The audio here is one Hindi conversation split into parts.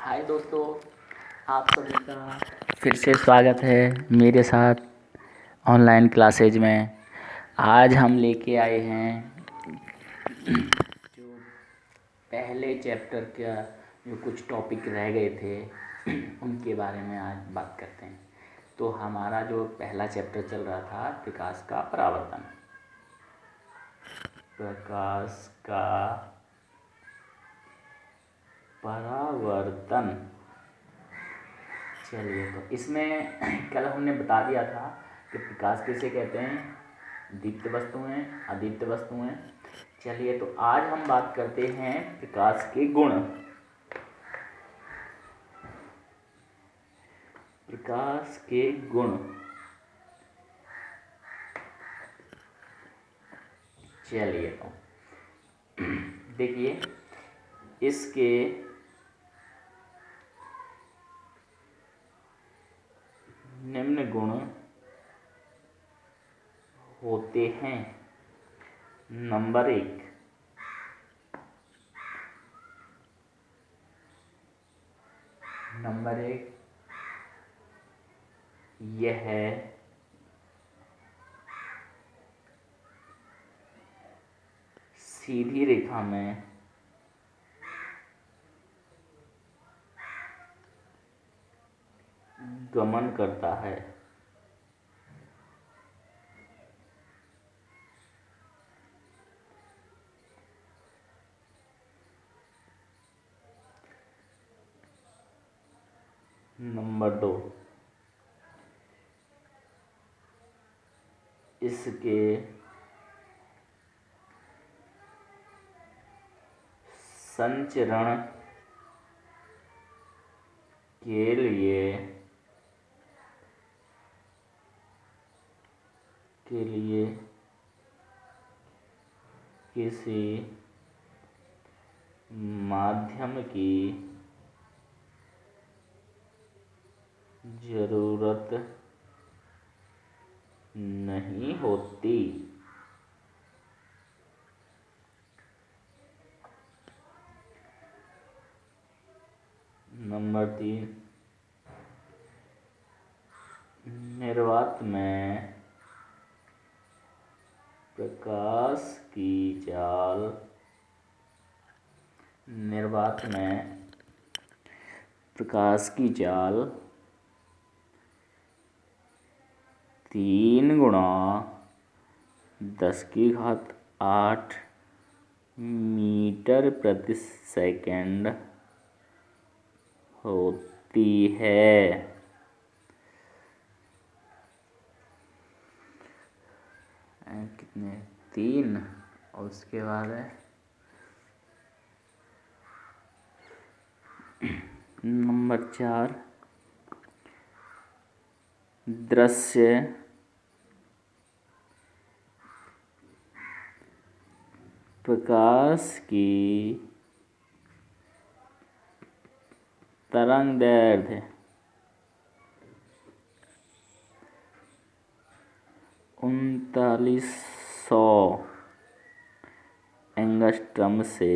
हाय दोस्तों, आप सभी का फिर से स्वागत है मेरे साथ ऑनलाइन क्लासेज में। आज हम लेके आए हैं जो पहले चैप्टर का जो कुछ टॉपिक रह गए थे उनके बारे में आज बात करते हैं। तो हमारा जो पहला चैप्टर चल रहा था प्रकाश का परावर्तन। प्रकाश का परावर्तन। चलिए, तो इसमें कल हमने बता दिया था कि प्रकाश किसे कहते हैं, दीप्त वस्तुएं, अदीप्त वस्तुएं। चलिए, तो आज हम बात करते हैं प्रकाश के गुण। प्रकाश के गुण। चलिए, तो देखिए, इसके निम्न गुण होते हैं। नंबर 1, यह सीधी रेखा में गमन करता है। नंबर 2, इसके संचरण के लिए किसी माध्यम की जरूरत नहीं होती। नंबर 3, निर्वात में प्रकाश की जाल 3x10⁸ मीटर प्रति सेकंड होती है। कितने 3, और उसके बाद है नंबर 4, दृश्य प्रकाश की तरंगदैर्ध्य 3900 एंगस्ट्रम से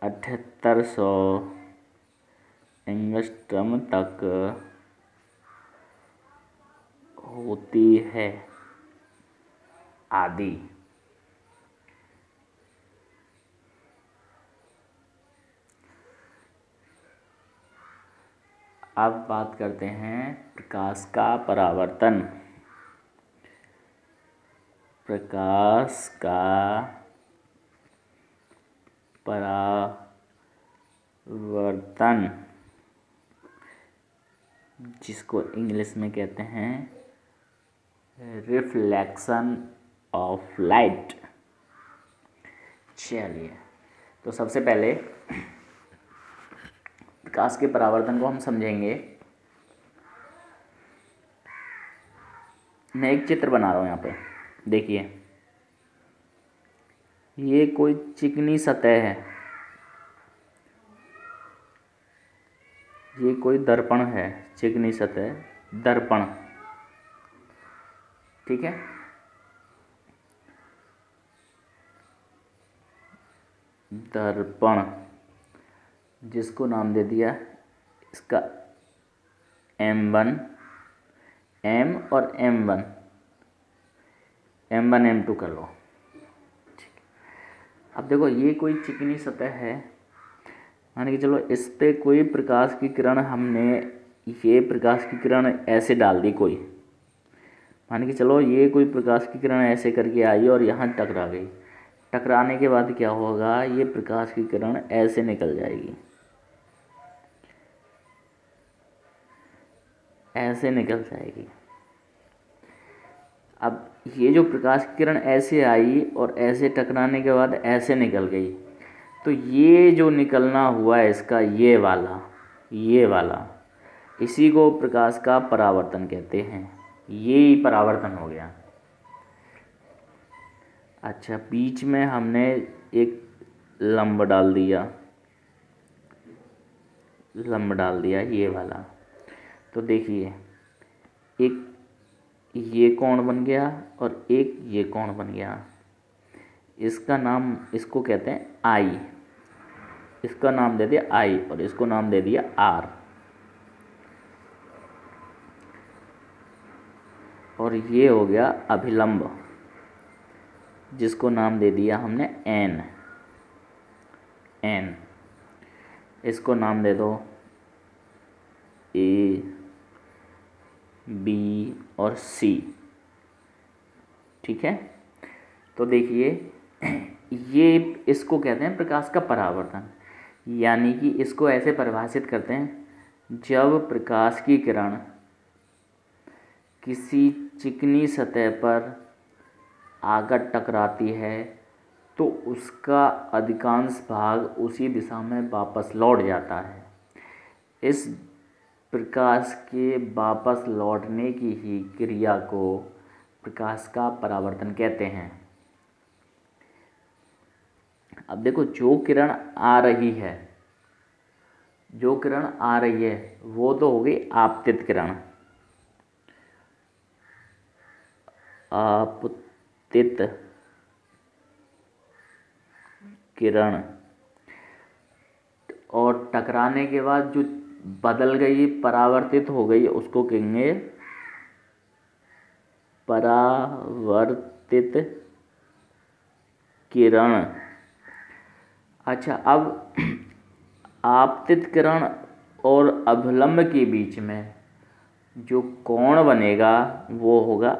7800 एंगस्ट्रम तक होती है आदि। अब बात करते हैं प्रकाश का परावर्तन। प्रकाश का परावर्तन, जिसको इंग्लिश में कहते हैं रिफ्लेक्शन ऑफ लाइट। चलिए, तो सबसे पहले प्रकाश के परावर्तन को हम समझेंगे। मैं एक चित्र बना रहा हूँ यहाँ पे, देखिए, ये कोई चिकनी सतह है, ये कोई दर्पण है, चिकनी सतह दर्पण, ठीक है। दर्पण, जिसको नाम दे दिया इसका M1 M और M1 M2 कर लो। अब देखो ये कोई चिकनी सतह है, मान के चलो इस पे कोई प्रकाश की किरण हमने, ये प्रकाश की किरण ऐसे डाल दी कोई, मान के चलो ये कोई प्रकाश की किरण ऐसे करके आई और यहाँ टकरा गई। टकराने के बाद क्या होगा, ये प्रकाश की किरण ऐसे निकल जाएगी, ऐसे निकल जाएगी। अब ये जो प्रकाश की किरण ऐसे आई और ऐसे टकराने के बाद ऐसे निकल गई, तो ये जो निकलना हुआ है इसका ये वाला इसी को प्रकाश का परावर्तन कहते हैं। ये ही परावर्तन हो गया। अच्छा, बीच में हमने एक लंब डाल दिया ये वाला, तो देखिए एक ये कोण बन गया और एक ये कोण बन गया। इसका नाम, इसको कहते हैं आई, इसका नाम दे दिया आई और इसको नाम दे दिया आर। और ये हो गया अभिलंब, जिसको नाम दे दिया हमने एन। इसको नाम दे दो ए, बी और सी। ठीक है, तो देखिए ये इसको कहते हैं प्रकाश का परावर्तन, यानी कि इसको ऐसे परिभाषित करते हैं, जब प्रकाश की किरण किसी चिकनी सतह पर आकर टकराती है तो उसका अधिकांश भाग उसी दिशा में वापस लौट जाता है। इस प्रकाश के वापस लौटने की ही क्रिया को प्रकाश का परावर्तन कहते हैं। अब देखो जो किरण आ रही है वो तो हो गई आपतित किरण। आपतित किरण, और टकराने के बाद जो बदल गई, परावर्तित हो गई, उसको कहेंगे परावर्तित किरण। अच्छा, अब आपतित किरण और अभिलंब के बीच में जो कोण बनेगा वो होगा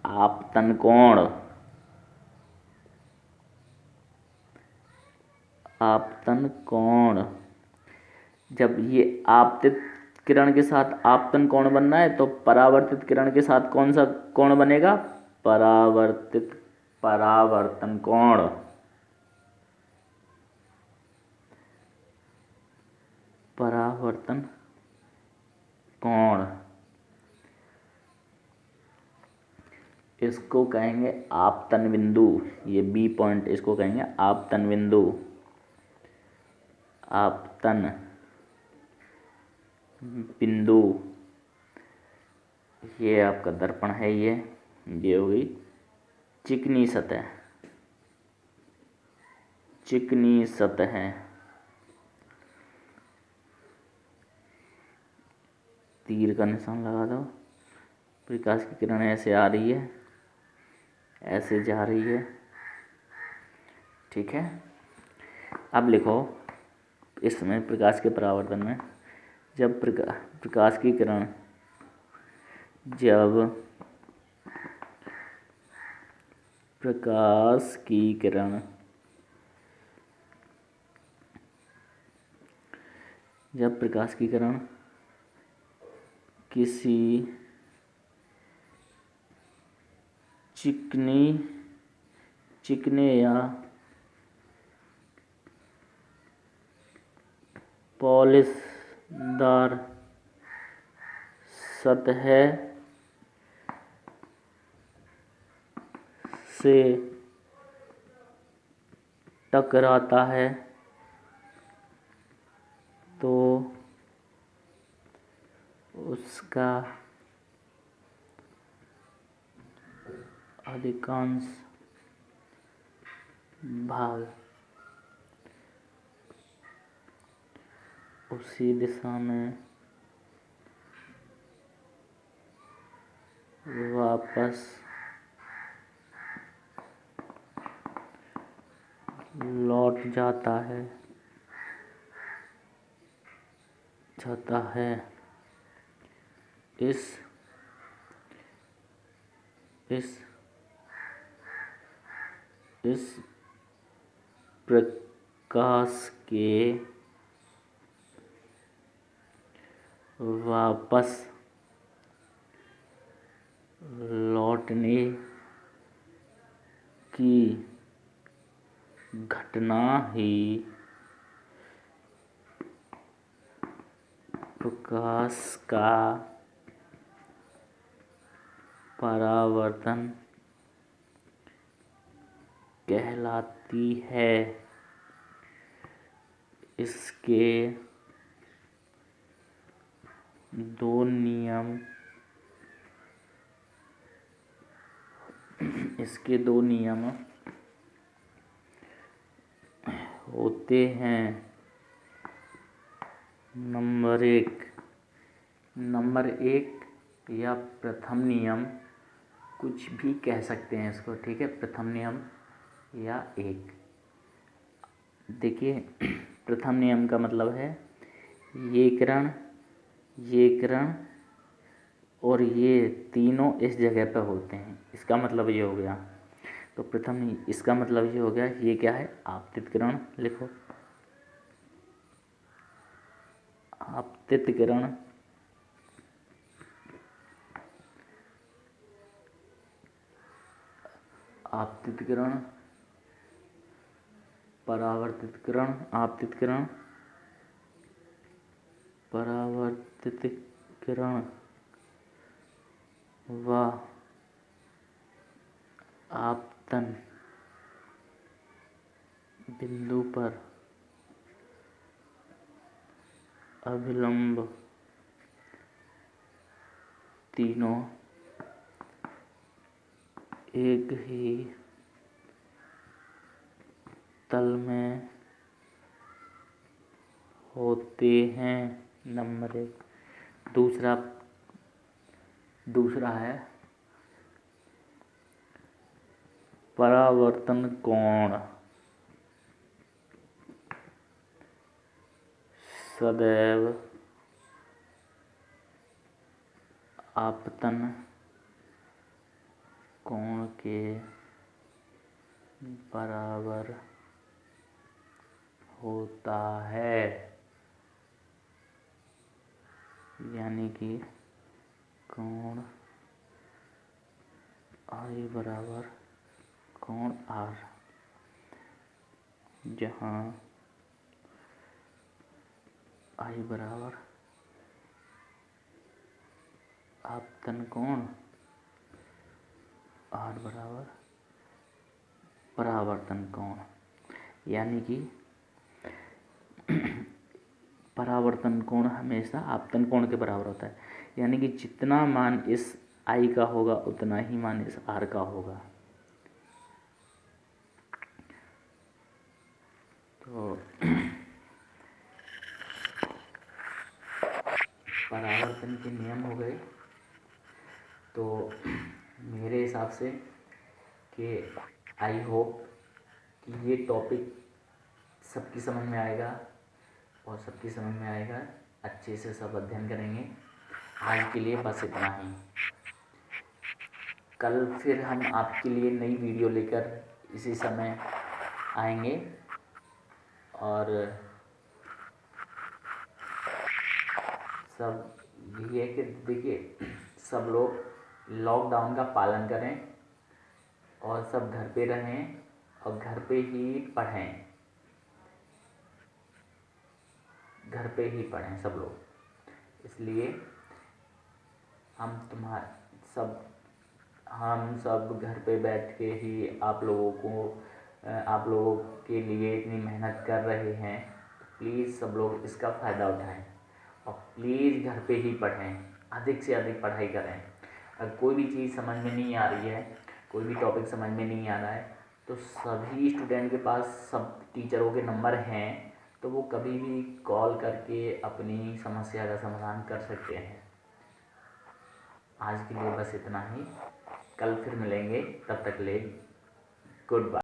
आपतन कोण। आपतन कोण, जब ये आपतित किरण के साथ आपतन कोण बनना है तो परावर्तित किरण के साथ कौन सा कोण बनेगा, परावर्तन कोण। परावर्तन कोण, इसको कहेंगे आपतन बिंदु। ये बी पॉइंट, इसको कहेंगे आपतन बिंदु। आपतन बिंदु, ये आपका दर्पण है, ये हो गई चिकनी सतह। तीर का निशान लगा दो। प्रकाश की किरण ऐसे आ रही है, ऐसे जा रही है। ठीक है, अब लिखो इसमें प्रकाश के परावर्तन में, जब प्रकाश की किरण किसी चिकने या पॉलिशदार सतह से टकराता है तो उसका अधिकांश भाग उसी दिशा में वापस लौट जाता है इस प्रकाश के वापस लौटने की घटना ही प्रकाश का परावर्तन कहलाती है। इसके दो नियम होते हैं। नंबर एक या प्रथम नियम, कुछ भी कह सकते हैं इसको, ठीक है। प्रथम नियम या एक, देखिए प्रथम नियम का मतलब है ये किरण और ये तीनों इस जगह पर होते हैं, इसका मतलब ये हो गया। तो प्रथम, इसका मतलब ये हो गया, ये क्या है, आपतित किरण। लिखो आपतित किरण, परावर्तित किरण व आपतन बिंदु पर अभिलंब तीनों एक ही तल में होते हैं। नंबर एक। दूसरा है परावर्तन कोण सदैव आपतन कोण के बराबर होता है। यानी कि कोण I बराबर कोण R, जहाँ I बराबर आपतन कोण, R बराबर परावर्तन कोण। यानी कि परावर्तन कोण हमेशा आपतन कोण के बराबर होता है। यानी कि जितना मान इस I का होगा उतना ही मान इस R का होगा। तो परावर्तन के नियम हो गए। तो मेरे हिसाब से कि आई होप कि ये टॉपिक सबकी समझ में आएगा और सबकी समझ में आएगा, अच्छे से सब अध्ययन करेंगे। आज के लिए बस इतना ही। कल फिर हम आपके लिए नई वीडियो लेकर इसी समय आएंगे। और सब यही है कि देखिए, सब लोग लॉकडाउन का पालन करें और सब घर पे रहें और घर पे ही पढ़ें, सब लोग। इसलिए हम सब घर पे बैठ के ही आप लोगों के लिए इतनी मेहनत कर रहे हैं। प्लीज़ सब लोग इसका फ़ायदा उठाएं और प्लीज़ घर पे ही पढ़ें, अधिक से अधिक पढ़ाई करें। अगर कोई भी चीज़ समझ में नहीं आ रही है, कोई भी टॉपिक समझ में नहीं आ रहा है, तो सभी स्टूडेंट के पास सब टीचरों के नंबर हैं, तो तो वो कभी भी कॉल करके अपनी समस्या का समाधान कर सकते हैं। आज के लिए बस इतना ही, कल फिर मिलेंगे, तब तक ले गुड बाय।